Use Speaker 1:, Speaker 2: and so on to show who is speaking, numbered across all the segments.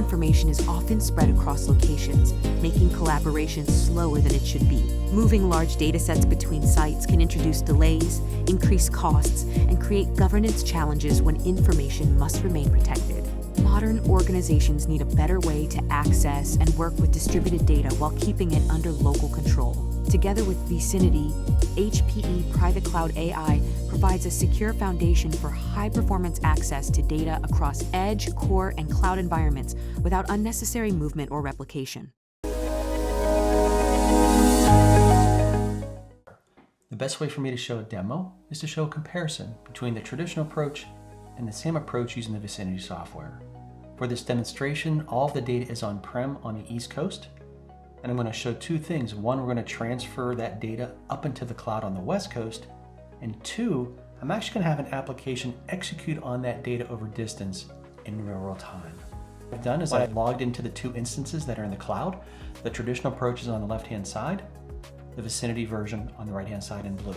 Speaker 1: information is often spread across locations, making collaboration slower than it should be. Moving large datasets between sites can introduce delays, increase costs, and create governance challenges when information must remain protected. Modern organizations need a better way to access and work with distributed data while keeping it under local control. Together with Vcinity, HPE Private Cloud AI provides a secure foundation for high-performance access to data across edge, core, and cloud environments without unnecessary movement or replication.
Speaker 2: The best way for me to show a demo is to show a comparison between the traditional approach and the same approach using the Vcinity software. For this demonstration, all of the data is on-prem on the East Coast, and I'm going to show two things. One, we're going to transfer that data up into the cloud on the West Coast, and two, I'm actually going to have an application execute on that data over distance in real time. What I've done is I've logged into the two instances that are in the cloud. The traditional approach is on the left-hand side, the Vcinity version on the right-hand side in blue.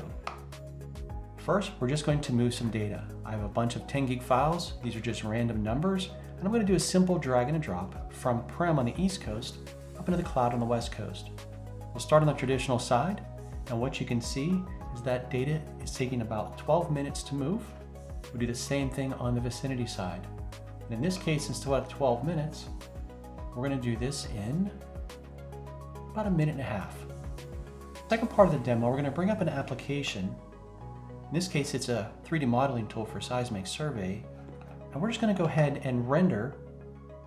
Speaker 2: First, we're just going to move some data. I have a bunch of 10 gig files. These are just random numbers, and I'm going to do a simple drag and a drop from prem on the East Coast up into the cloud on the West Coast. We'll start on the traditional side, and what you can see is that data is taking about 12 minutes to move. We'll do the same thing on the Vcinity side. And in this case, instead of 12 minutes, we're going to do this in about a minute and a half. Second part of the demo, we're going to bring up an application. In this case, it's a 3D modeling tool for seismic survey, and we're just going to go ahead and render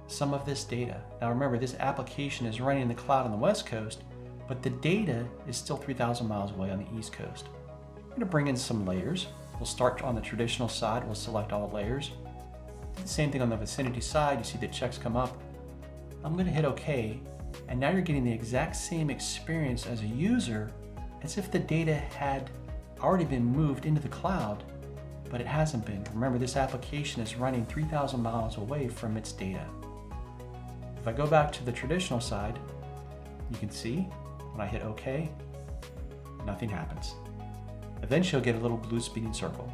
Speaker 2: some of this data. Now remember, this application is running in the cloud on the West Coast, but the data is still 3,000 miles away on the East Coast. We're going to bring in some layers. We'll start on the traditional side. We'll select all layers. Do the same thing on the Vcinity side. You see the checks come up. I'm going to hit OK, and now you're getting the exact same experience as a user as if the data had already been moved into the cloud, but it hasn't been. Remember, this application is running 3,000 miles away from its data. If I go back to the traditional side, you can see when I hit OK, nothing happens. Eventually you'll get a little blue spinning circle.